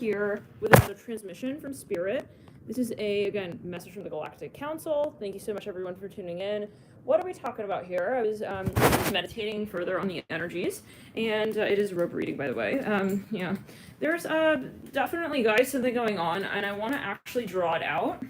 here with another transmission from Spirit. This is again, message from the Galactic Council. Thank you so much, everyone, for tuning in. What are we talking about here? I was meditating further on the energies, and it is rope reading, by the way. Yeah, there's definitely, guys, something going on, and I want to actually draw it out.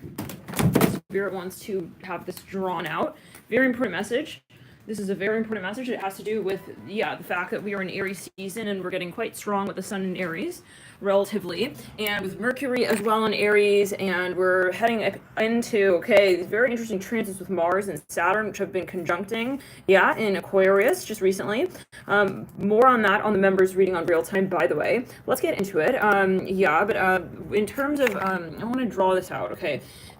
Spirit wants to have this drawn out. Very important message. This is a very important message. It has to do with, the fact that we are in Aries season and we're getting quite strong with the sun in Aries, relatively, and with Mercury as well in Aries, and we're heading into, these very interesting transits with Mars and Saturn, which have been conjuncting, in Aquarius just recently. More on that on the members reading on real time, by the way. Let's get into it. In terms of, I want to draw this out,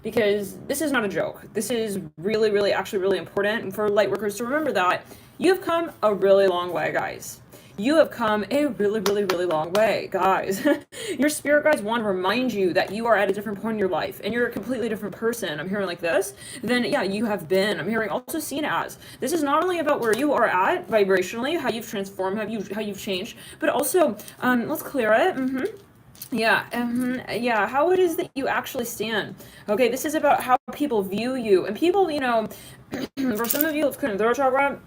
because this is not a joke. This is really, actually really important for light workers to remember that you've come a really long way, guys. You have come a really long way, guys. Your spirit guides want to remind you that you are at a different point in your life and you're a completely different person. I'm hearing like this. Then, you have been. I'm hearing also seen as. This is not only about where you are at vibrationally, how you've transformed, how you've changed, but also, let's clear it. How it is that you actually stand. Okay, this is about how people view you. And people, for some of you, it's kind of their chakra.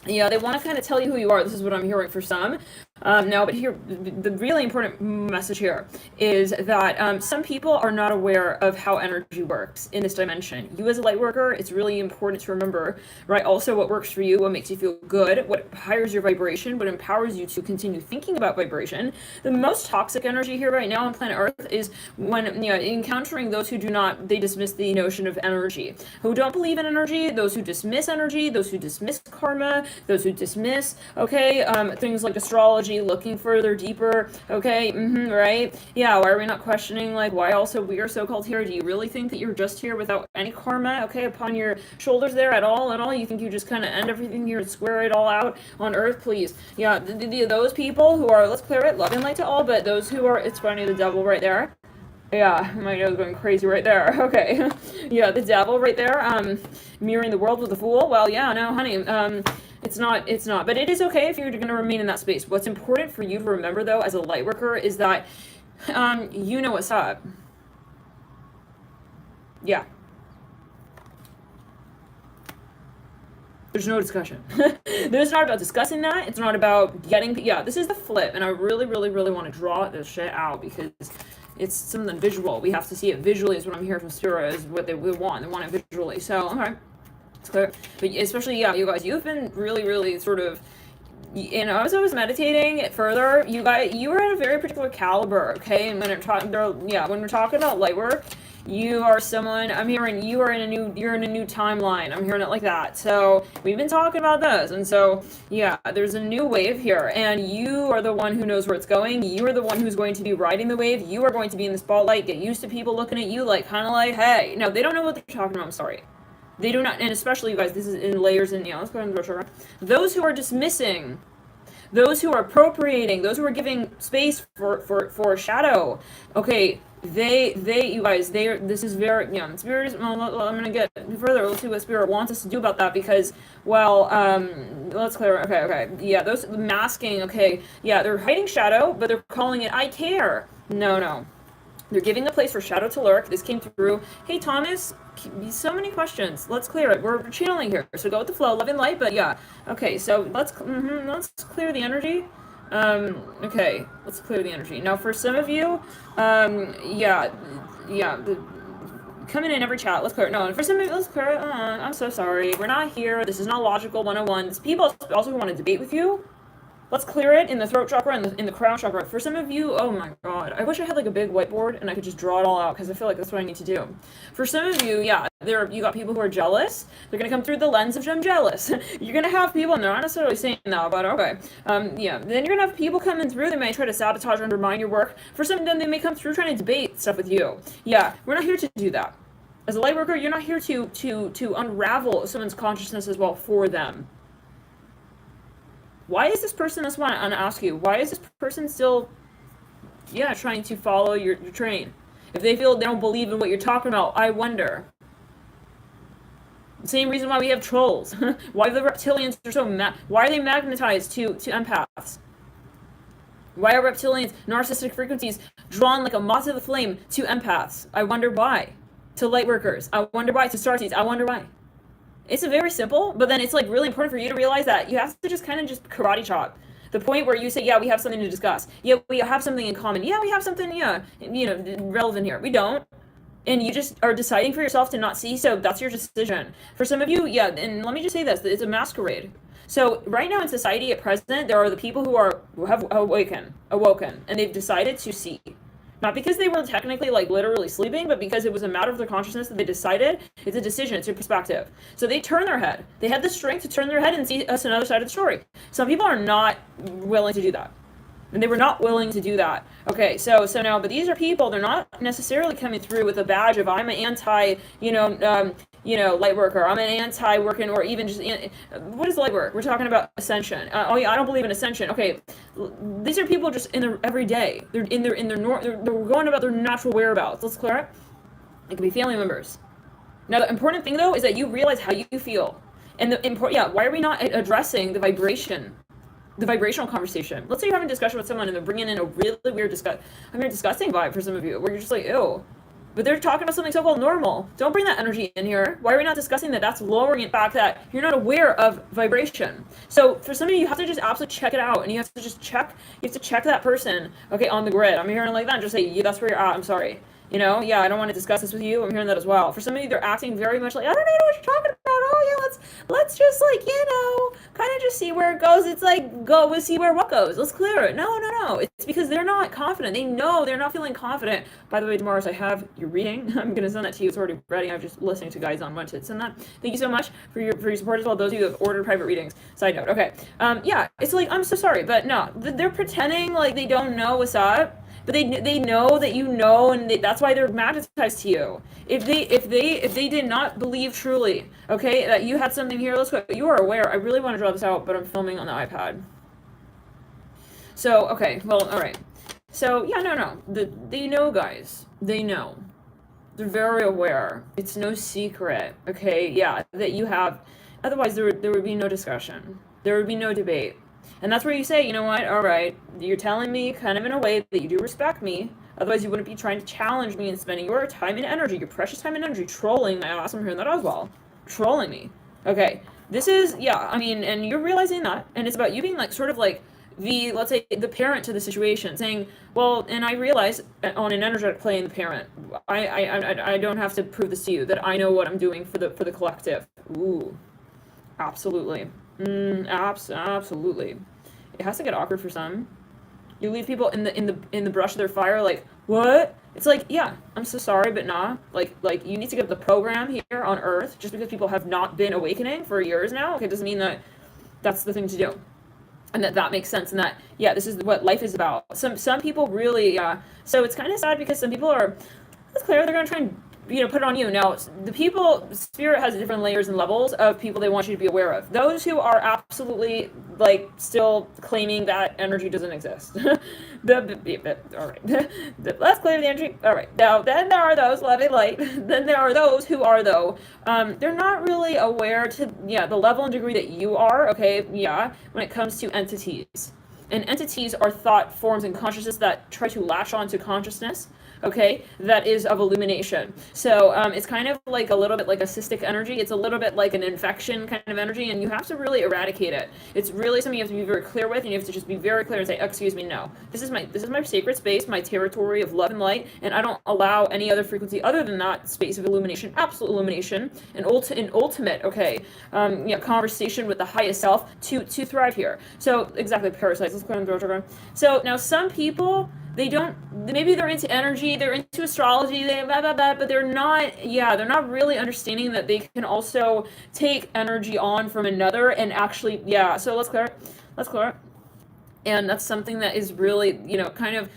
Yeah, they want to kind of tell you who you are. This is what I'm hearing for some. But here, the really important message here is that some people are not aware of how energy works in this dimension. You as a light worker, it's really important to remember, right? Also what works for you, what makes you feel good, what higher your vibration, what empowers you to continue thinking about vibration. The most toxic energy here right now on planet Earth is when, encountering those who do not, they dismiss the notion of energy. Who don't believe in energy, those who dismiss energy, those who dismiss karma, those who dismiss, things like astrology, looking further, deeper, right? Yeah, why are we not questioning, why also we are so called here? Do you really think that you're just here without any karma, upon your shoulders there at all? You think you just kind of end everything here and square it all out on Earth? Please. Yeah, those people who are, let's clear it, love and light to all, but those who are, it's funny, the devil right there. Yeah, my nose going crazy right there. Okay. Yeah, the devil right there, mirroring the world with the fool. Well, yeah, no, honey, it's not, but it is okay if you're going to remain in that space. What's important for you to remember, though, as a light worker, is that, you know what's up. Yeah. There's no discussion. It's not about discussing that. It's not about getting, this is the flip, and I really want to draw this shit out because it's something visual. We have to see it visually is what I'm hearing from Spirit, is what they want. They want it visually. So, okay. It's clear. But especially, you guys, you've been really sort of, as I was meditating further, you were at a very particular caliber, okay? And when we're talking about light work, you are someone, I'm hearing you're in a new timeline. I'm hearing it like that. So we've been talking about this. And so, there's a new wave here. And you are the one who knows where it's going. You are the one who's going to be riding the wave. You are going to be in the spotlight. Get used to people looking at you kind of like, hey. No, they don't know what they're talking about. I'm sorry. They do not, and especially, you guys, this is in layers, and let's go ahead and go. Those who are dismissing, those who are appropriating, those who are giving space for shadow, you guys, this is very, Spirit is, I'm gonna get further, let's see what Spirit wants us to do about that, because, let's clear, those masking, they're hiding shadow, but they're calling it, I care. No. They're giving a place for shadow to lurk. This came through. Hey, Thomas, so many questions. Let's clear it. We're channeling here, so go with the flow, love and light. But okay. So let's clear the energy. Let's clear the energy. Now, for some of you, coming in every chat. Let's clear it. No, for some of you, let's clear it. I'm so sorry. We're not here. This is not logical 101. There's people also who want to debate with you. Let's clear it in the throat chakra and in the crown chakra. For some of you, oh my god, I wish I had a big whiteboard and I could just draw it all out, because I feel like that's what I need to do. For some of you, you got people who are jealous. They're gonna come through the lens of I'm jealous. You're gonna have people, and they're not necessarily saying that, but okay. Then you're gonna have people coming through. They may try to sabotage or undermine your work. For some of them, they may come through trying to debate stuff with you. We're not here to do that. As a light worker, you're not here to unravel someone's consciousness as well for them. Why is this person, that's why I'm gonna ask you, why is this person still, trying to follow your train? If they feel they don't believe in what you're talking about, I wonder. Same reason why we have trolls. Why the reptilians are so, why are they magnetized to empaths? Why are reptilians, narcissistic frequencies drawn like a moth to the flame to empaths? I wonder why. To light workers. I wonder why. To starseeds. I wonder why. It's very simple, but then it's like really important for you to realize that you have to just kind of just karate chop. The point where you say, yeah, we have something to discuss. Yeah, we have something in common. Yeah, we have something, yeah, relevant here. We don't. And you just are deciding for yourself to not see, so that's your decision. For some of you, yeah, and let me just say this, it's a masquerade. So right now in society at present, there are the people who have awoken, and they've decided to see. Not because they were technically like literally sleeping, but because it was a matter of their consciousness that they decided. It's a decision, it's a perspective. So they turn their head. They had the strength to turn their head and see us another side of the story. Some people are not willing to do that. And they were not willing to do that. Okay, so now, but these are people, they're not necessarily coming through with a badge of I'm an anti, light worker, I'm an anti-working, or even just, what is light work? We're talking about ascension. Oh yeah, I don't believe in ascension. Okay, these are people just in their everyday. They're going about their natural whereabouts. Let's clear it. It could be family members. Now the important thing though is that you realize how you feel. And why are we not addressing the vibrational conversation? Let's say you're having a discussion with someone and they're bringing in a really weird disgusting vibe for some of you, where you're just like, ew. But they're talking about something so-called normal. Don't bring that energy in here. Why are we not discussing that? That's lowering it back, that you're not aware of vibration. So for some of you have to just absolutely check it out, and you have to just check, that person, okay, on the grid. I'm hearing like that, and just say, yeah, that's where you're at, I'm sorry. Yeah, I don't want to discuss this with you. I'm hearing that as well. For some of you, they're acting very much like, I don't even know what you're talking about. Oh yeah, let's just like, kind of just see where it goes. It's like, we'll see where what goes. Let's clear it. No. It's because they're not confident. They know they're not feeling confident. By the way, Mars, I have your reading. I'm going to send that to you. It's already ready. I'm just listening to guys on when to send that. Thank you so much for your support as well. Those of you who have ordered private readings. Side note. Okay. It's like, I'm so sorry, but no, they're pretending like they don't know what's up. But they know that you know, and that's why they're magnetized to you. If they did not believe truly, okay, that you had something here, let's go. You are aware. I really want to draw this out, but I'm filming on the iPad. So okay, well, all right. So yeah, no. They know, guys. They know. They're very aware. It's no secret. Okay, yeah, that you have. Otherwise, there would be no discussion. There would be no debate. And that's where you say, you know what, all right, you're telling me kind of in a way that you do respect me. Otherwise, you wouldn't be trying to challenge me and spending your time and energy, your precious time and energy, trolling my ass. I'm hearing that as well. Trolling me. Okay, this is, yeah, I mean, and you're realizing that. And it's about you being like, sort of like let's say, the parent to the situation, saying, well, and I realize on an energetic plane, the parent, I don't have to prove this to you, that I know what I'm doing for the collective. Ooh, absolutely. Absolutely. It has to get awkward for some. You leave people in the brush of their fire, like, what? It's like, yeah, I'm so sorry, but nah. Like you need to get the program here on Earth. Just because people have not been awakening for years now, okay, doesn't mean that that's the thing to do. And that makes sense, and that, yeah, this is what life is about. Some people really, so it's kind of sad because some people are, let's clear, they're gonna try and put it on you. Now, the people, Spirit has different layers and levels of people they want you to be aware of. Those who are absolutely, like, still claiming that energy doesn't exist. All right. Let's clear the energy. All right. Now, then there are those, loving light. Then there are those who are, though, they're not really aware to, the level and degree that you are, okay, when it comes to entities. And entities are thought forms and consciousness that try to latch onto consciousness, okay, that is of illumination. So it's kind of like a little bit like a cystic energy. It's a little bit like an infection kind of energy, and you have to really eradicate it. It's really something you have to be very clear with, and you have to just be very clear and say, excuse me, no. This is my sacred space, my territory of love and light, and I don't allow any other frequency other than that space of illumination, absolute illumination, and ultimate, okay, conversation with the highest self to thrive here. So exactly, parasites. Let's clear them. So now some people, maybe they're into energy, they're into astrology, but they're not really understanding that they can also take energy on from another and actually, so let's clear it. And that's something that is really, kind of,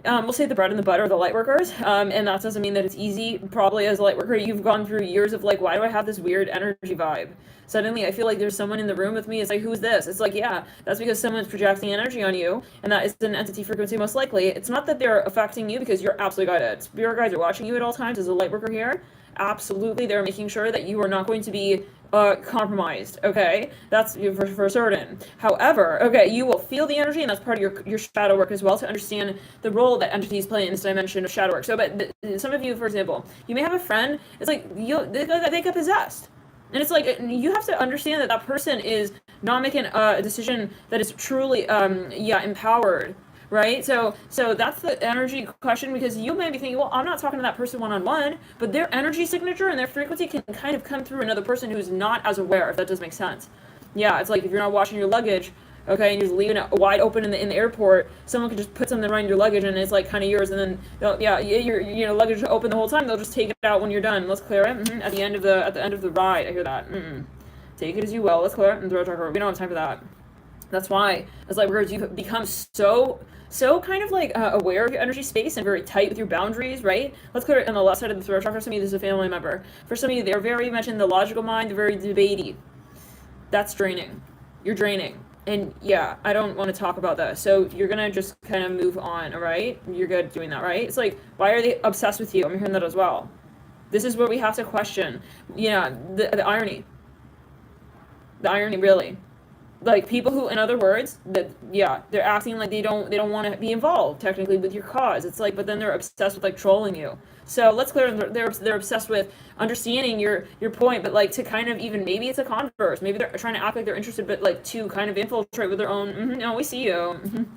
we'll say the bread and the butter of the light workers, and that doesn't mean that it's easy. Probably as a light worker, you've gone through years of like, why do I have this weird energy vibe? Suddenly I feel like there's someone in the room with me. It's like, who's this? It's like, that's because someone's projecting energy on you, and that is an entity frequency most likely. It's not that they're affecting you because you're absolutely guided. Spirit guides are watching you at all times as a light worker here. Absolutely, they're making sure that you are not going to be compromised, okay? That's for certain. However, okay, you will feel the energy, and that's part of your shadow work as well, to understand the role that entities play in this dimension of shadow work. So, but some of you, for example, you may have a friend, it's like, they get possessed. And it's like, you have to understand that that person is not making a decision that is truly, empowered, right? So that's the energy question, because you may be thinking, well, I'm not talking to that person one-on-one, but their energy signature and their frequency can kind of come through another person who's not as aware, if that does make sense. Yeah, it's like if you're not washing your luggage, okay, and you're just leaving it wide open in the airport, someone could just put something right in your luggage and it's like kind of yours, and then your luggage is open the whole time. They'll just take it out when you're done. Let's clear it. At the end of the ride, I hear that. Take it as you will. Let's clear it and throw it to her. We don't have time for that. That's why it's like because you become so kind of like aware of your energy space and very tight with your boundaries, right? Let's clear it on the left side of the throat chakra. For some of you, this is a family member. For some of you, they're very much in the logical mind. They're very debatey. That's draining. You're draining. And yeah, I don't want to talk about that. So you're going to just kind of move on, all right? You're good doing that, right? It's like, why are they obsessed with you? I'm hearing that as well. This is what we have to question. Yeah, the irony. The irony, really. Like people who, in other words, they're acting like they don't want to be involved technically with your cause. It's like, but then they're obsessed with like trolling you. So let's clear. They're obsessed with understanding your point, but like to kind of even maybe it's a converse. Maybe they're trying to act like they're interested, but like to kind of infiltrate with their own. No, we see you.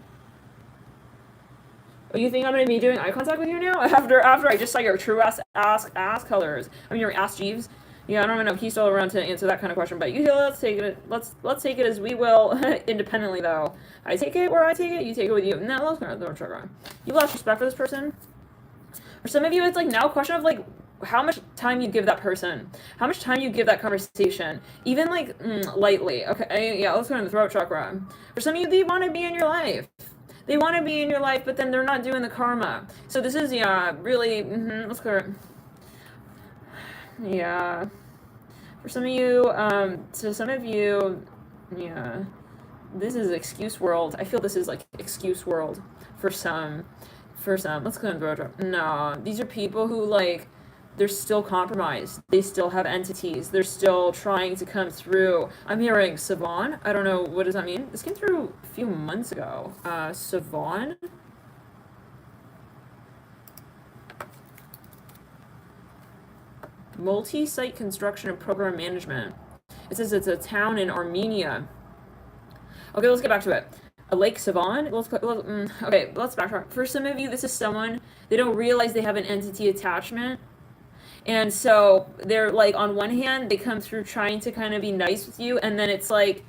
Oh, you think I'm gonna be doing eye contact with you now after I just saw your true ass colors? I mean your ass Jeeves. Yeah, I don't even know if he's still around to answer that kind of question, but let's take it as we will, independently though. I take it where I take it, you take it with you. No, let's go to the you lost respect for this person. For some of you, it's like now a question of like how much time you give that person, how much time you give that conversation, even like lightly. Okay, yeah, let's go to the throat chakra. For some of you, they want to be in your life. They want to be in your life, but then they're not doing the karma. So this is really. Let's go. Yeah. For some of you, this is excuse world. I feel this is like excuse world for some. Let's go and throw it. No, these are people who like, they're still compromised. They still have entities. They're still trying to come through. I'm hearing Savon. I don't know, what does that mean? This came through a few months ago. Savon? Multi-site construction and program management. It says it's a town in Armenia. Okay, let's get back to it. A Lake Savon. Let's backtrack. For some of you, this is someone, they don't realize they have an entity attachment. And so they're like, on one hand, they come through trying to kind of be nice with you, and then it's like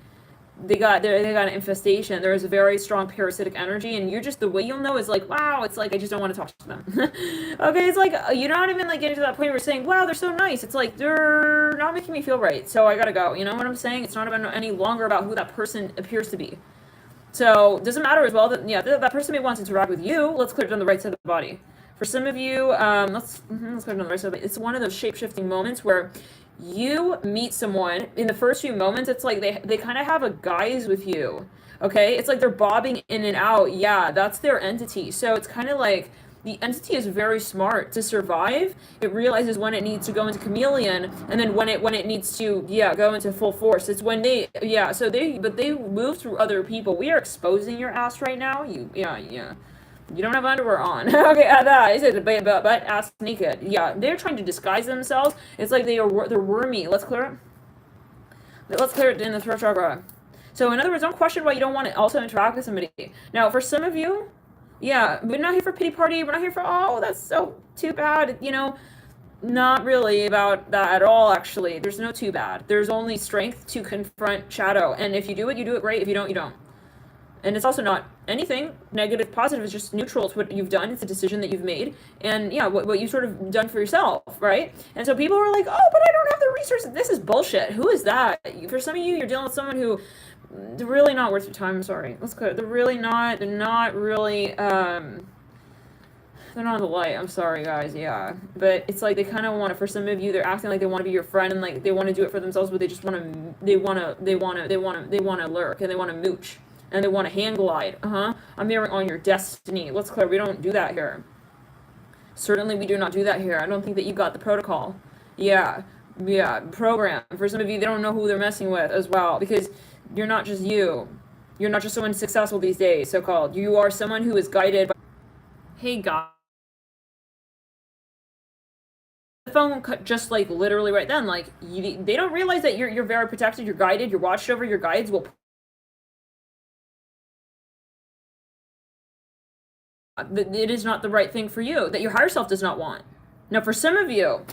they got an infestation. There is a very strong parasitic energy, and you're just, the way you'll know is like, wow, it's like I just don't want to talk to them. Okay, it's like you're not even like getting to that point where you're saying, wow, they're so nice. It's like they're not making me feel right, so I gotta go. You know what I'm saying? It's not about any longer about who that person appears to be. So it doesn't matter as well that that person may want to interact with you. Let's clear it on the right side of the body. For some of you, let's clear it on the right side of the body. It's one of those shape-shifting moments where you meet someone, in the first few moments, it's like they kind of have a guise with you, okay? It's like they're bobbing in and out. Yeah, that's their entity. So it's kind of like the entity is very smart to survive. It realizes when it needs to go into chameleon, and then when it needs to, go into full force. It's when they move through other people. We are exposing your ass right now. You don't have underwear on. Okay, that is it. But ass naked. Yeah, they're trying to disguise themselves. It's like they're wormy. Let's clear it. Let's clear it in the throat chakra. So in other words, don't question why you don't want to also interact with somebody. Now, for some of you, we're not here for pity party. We're not here for, oh, that's so too bad. Not really about that at all, actually. There's no too bad. There's only strength to confront shadow. And if you do it great. If you don't, you don't. And it's also not anything negative, positive. It's just neutral. It's what you've done. It's a decision that you've made. And what you've sort of done for yourself, right? And so people are like, oh, but I don't have the resources. This is bullshit. Who is that? For some of you, you're dealing with someone who, they're really not worth your time. I'm sorry. Let's go. They're really not. They're not really. They're not the light. I'm sorry, guys. Yeah, but it's like they kind of want to. For some of you, they're acting like they want to be your friend and like they want to do it for themselves, but they just want to. They want to lurk and they want to mooch. And they want to hand glide. I'm hearing on your destiny. Let's clear. We don't do that here. Certainly we do not do that here. I don't think that you got the protocol. Yeah. yeah, program. For some of you, they don't know who they're messing with as well, because you're not just you. You're not just someone successful these days, so-called. You are someone who is guided by, hey, God. The phone cut just like literally right then. Like, they don't realize that you're very protected, you're guided, you're watched over, your guides will. It is not the right thing for you, that your higher self does not want. Now, for some of you,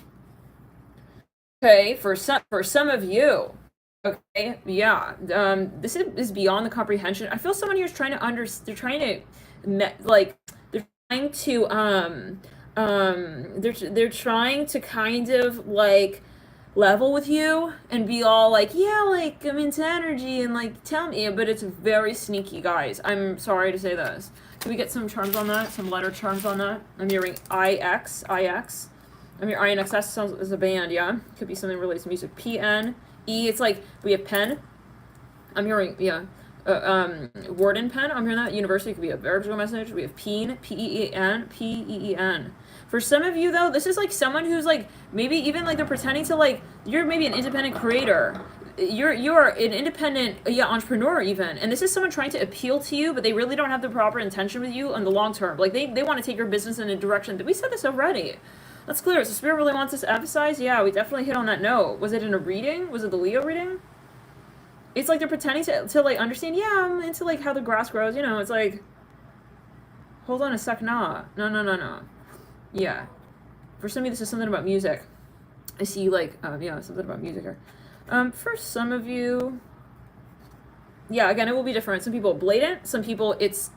okay, for some of you, okay, yeah, this is beyond the comprehension. I feel someone here is trying to they're trying to, like, they're trying to, they're trying to kind of, like, level with you and be all like, yeah, like, I'm into energy and, like, tell me, but it's very sneaky, guys. I'm sorry to say this. Can we get some charms on that? Some letter charms on that? I'm hearing IX. I'm hearing INXS sounds as a band, yeah? Could be something related to music. PN. E, it's like, we have pen. I'm hearing, yeah. Warden pen. I'm hearing that. University could be a verifiable message. We have Peen. P-E-E-N. P-E-E-N. For some of you, though, this is like someone who's like, maybe even like they're pretending to, like, you're maybe an independent creator. You're an independent, yeah, entrepreneur even, and this is someone trying to appeal to you, but they really don't have the proper intention with you on the long term. Like, they want to take your business in a direction that we said this already. That's clear. So Spirit really wants us to emphasize. Yeah, we definitely hit on that note. Was it in a reading? Was it the Leo reading? It's like they're pretending to like understand. Yeah, I'm into like how the grass grows. You know, it's like, hold on a sec. No. Yeah, for some of you, this is something about music. I see like yeah, something about music here. For some of you, yeah, again, it will be different. Some people blatant, some people it's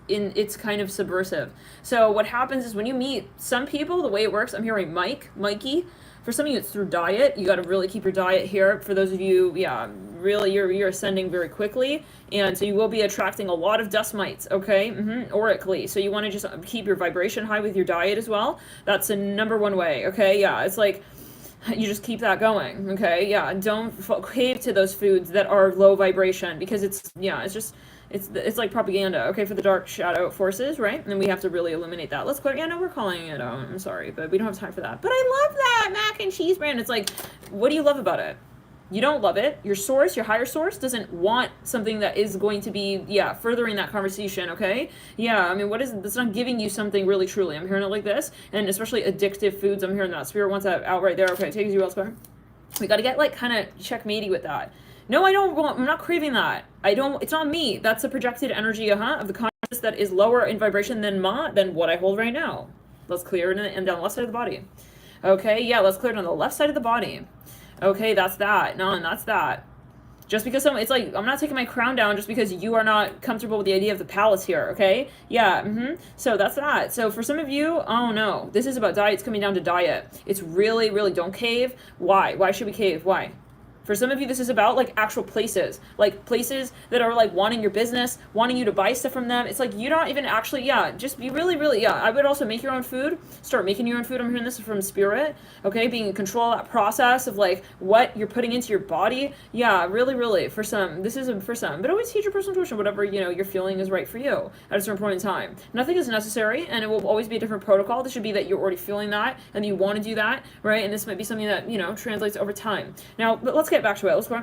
kind of subversive. So what happens is when you meet some people, the way it works, I'm hearing Mikey. For some of you, it's through diet. You got to really keep your diet here. For those of you, yeah, really, you're ascending very quickly, and so you will be attracting a lot of dust mites, okay, aurically. So you want to just keep your vibration high with your diet as well. That's the number one way, okay? Yeah, it's like, you just keep that going, okay? Yeah, don't cave to those foods that are low vibration, because it's, yeah, it's like propaganda, okay, for the dark shadow forces, right? And then we have to really eliminate that. Let's go, yeah, no, we're calling it out. I'm sorry, but we don't have time for that. But I love that mac and cheese brand. It's like, what do you love about it? You don't love it. Your source, your higher source, doesn't want something that is going to be, yeah, furthering that conversation, okay? Yeah, I mean, what is it? That's not giving you something really, truly. I'm hearing it like this, and especially addictive foods. I'm hearing that. Spirit wants that out right there. Okay, takes you elsewhere. We got to get, like, kind of checkmatey with that. No, I don't want, I'm not craving that. It's not me. That's a projected energy, of the consciousness that is lower in vibration than what I hold right now. Let's clear it and down the left side of the body. Okay, yeah, let's clear it on the left side of the body. Okay, that's that. No, and that's that. Just because it's like, I'm not taking my crown down just because you are not comfortable with the idea of the palace here, okay? Yeah, So that's that. So for some of you, oh no, this is about diet. It's coming down to diet. It's really, really, don't cave. Why? Why should we cave? Why? For some of you, this is about like actual places that are like wanting your business, wanting you to buy stuff from them. It's like you don't even actually, yeah, just be really, really, yeah. I would also make your own food, start making your own food. I'm hearing this from Spirit, okay? Being in control of that process of like what you're putting into your body. Yeah, really, really, for some, this is for some, but always heed your personal intuition, whatever, you're feeling is right for you at a certain point in time. Nothing is necessary, and it will always be a different protocol. This should be that you're already feeling that, and you want to do that, right? And this might be something that, translates over time. Now, but let's get back to it. Let's go.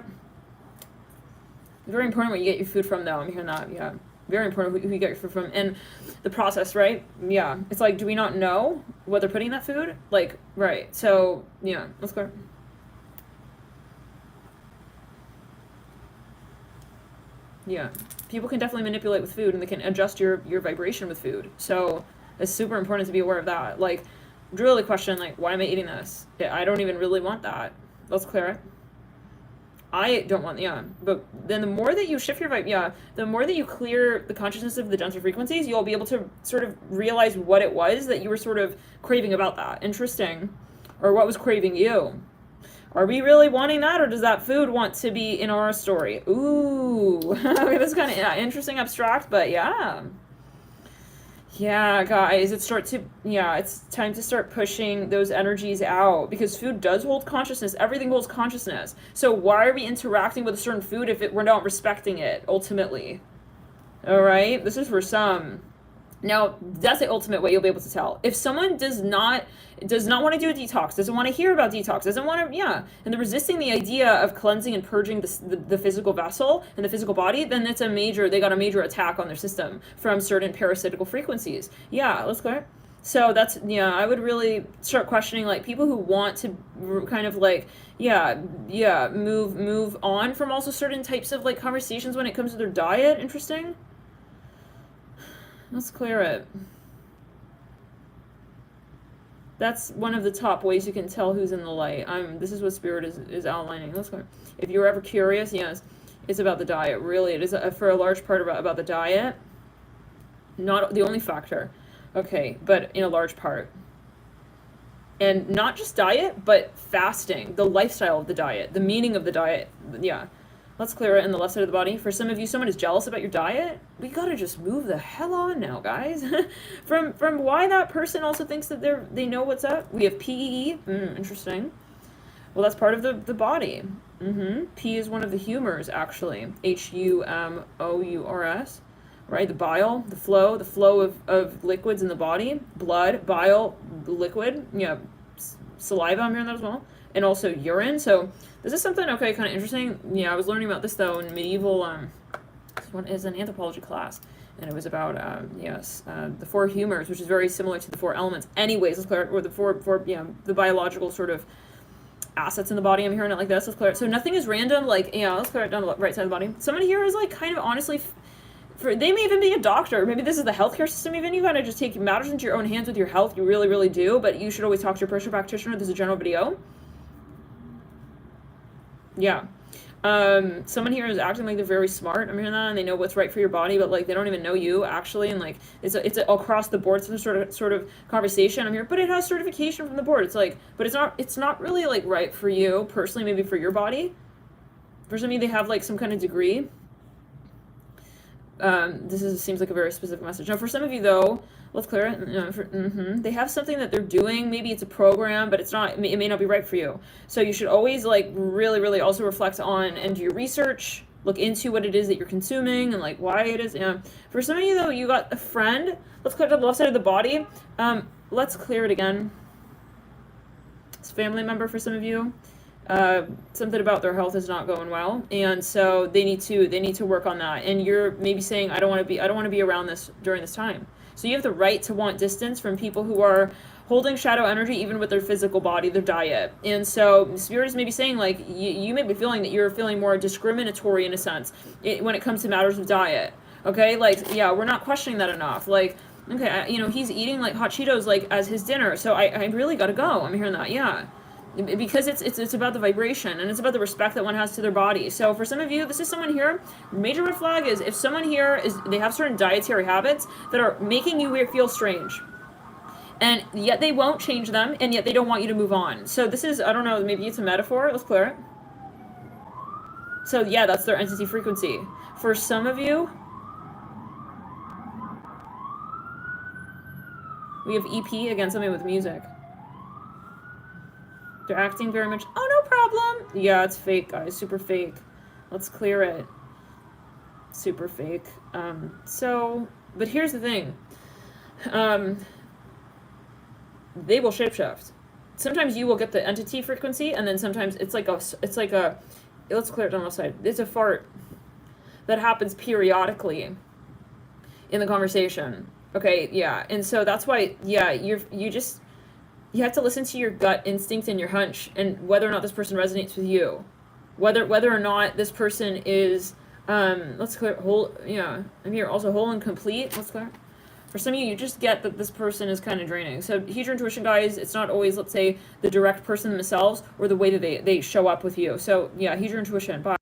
Very important where you get your food from, though. I'm hearing that. Yeah, very important who you get your food from, and the process, right? Yeah, it's like, do we not know what they're putting in that food? Like, right? So yeah, let's go. Yeah, people can definitely manipulate with food, and they can adjust your vibration with food. So it's super important to be aware of that. Like, really question, like, why am I eating this? I don't even really want that. Let's clear it. I don't want, yeah, but then the more that you shift your vibe, yeah, the more that you clear the consciousness of the denser frequencies, you'll be able to sort of realize what it was that you were sort of craving about that. Interesting. Or what was craving you. Are we really wanting that, or does that food want to be in our story? Ooh, that's kind of interesting, abstract, but yeah. Yeah, guys, it's time to start pushing those energies out, because food does hold consciousness. Everything holds consciousness. So why are we interacting with a certain food if we're not respecting it, ultimately? All right, this is for some. Now, that's the ultimate way you'll be able to tell. If someone does not want to do a detox, doesn't want to hear about detox, doesn't want to, and they're resisting the idea of cleansing and purging the physical vessel and the physical body, then it's they got a major attack on their system from certain parasitical frequencies. Yeah, let's go. So that's, I would really start questioning, like, people who want to kind of like, move on from also certain types of like conversations when it comes to their diet. Interesting. Let's clear it. That's one of the top ways you can tell who's in the light. This is what Spirit is outlining. Let's go. If you're ever curious, yes, it's about the diet. Really, it is for a large part about the diet. Not the only factor, okay, but in a large part. And not just diet, but fasting, the lifestyle of the diet, the meaning of the diet. Yeah. Let's clear it in the left side of the body. For some of you, someone is jealous about your diet. We gotta just move the hell on now, guys. from why that person also thinks that they know what's up. We have PEE. Interesting. Well, that's part of the body. P is one of the humors, actually. HUMOURS. Right? The bile, the flow of liquids in the body. Blood, bile, liquid. Yeah, saliva, I'm hearing that as well. And also urine. So this is something, okay, kind of interesting. Yeah, I was learning about this, though, in medieval, this one is an anthropology class, and it was about, the four humors, which is very similar to the four elements. Anyways, let's clear it, or the four the biological sort of assets in the body. I'm hearing it like this. Let's clear it. So nothing is random, like, let's clear it down the right side of the body. Someone here is, like, kind of honestly, they may even be a doctor. Maybe this is the healthcare system even. You gotta just take matters into your own hands with your health. You really, really do, but you should always talk to your personal practitioner. This is a general video. Yeah. Someone here is acting like they're very smart. I'm hearing that, and they know what's right for your body, but like they don't even know you actually, and like it's a across the board sort of conversation. I'm here, but it has certification from the board. It's like, but it's not really like right for you personally. Maybe for your body. For some of you, they have like some kind of degree. Seems like a very specific message. Now, for some of you though, let's clear it. They have something that they're doing. Maybe it's a program, but it's not. It may not be right for you. So you should always like really, really also reflect on and do your research. Look into what it is that you're consuming and like why it is. For some of you though, you got a friend. Let's clear it to the left side of the body. Let's clear it again. It's a family member for some of you. Something about their health is not going well, and so they need to work on that. And you're maybe saying, I don't want to be around this during this time. So you have the right to want distance from people who are holding shadow energy, even with their physical body, their diet. And so Spirit is maybe saying, like, you may be feeling that you're feeling more discriminatory in a sense when it comes to matters of diet. Okay, like, we're not questioning that enough. Like, okay, he's eating like hot Cheetos like as his dinner, so I really gotta go. I'm hearing that, because it's about the vibration, and it's about the respect that one has to their body. So for some of you, this is someone here, major red flag is if someone here they have certain dietary habits that are making you feel strange, and yet they won't change them, and yet they don't want you to move on. So this is, I don't know, maybe it's a metaphor. Let's clear it. So that's their entity frequency. For some of you, we have EP, again, something with music. They're acting very much, oh, no problem. Yeah, it's fake, guys. Super fake. Let's clear it. Super fake. But here's the thing. They will shapeshift. Sometimes you will get the entity frequency, and then sometimes it's like a, let's clear it down the left side. It's a fart that happens periodically in the conversation. Okay, and so that's why, you have to listen to your gut instinct and your hunch, and whether or not this person resonates with you, whether or not this person is let's clear whole. I'm here also whole and complete. Let's clear. For some of you, you just get that this person is kind of draining. So heed your intuition, guys. It's not always, let's say, the direct person themselves or the way that they show up with you. So heed your intuition. Bye.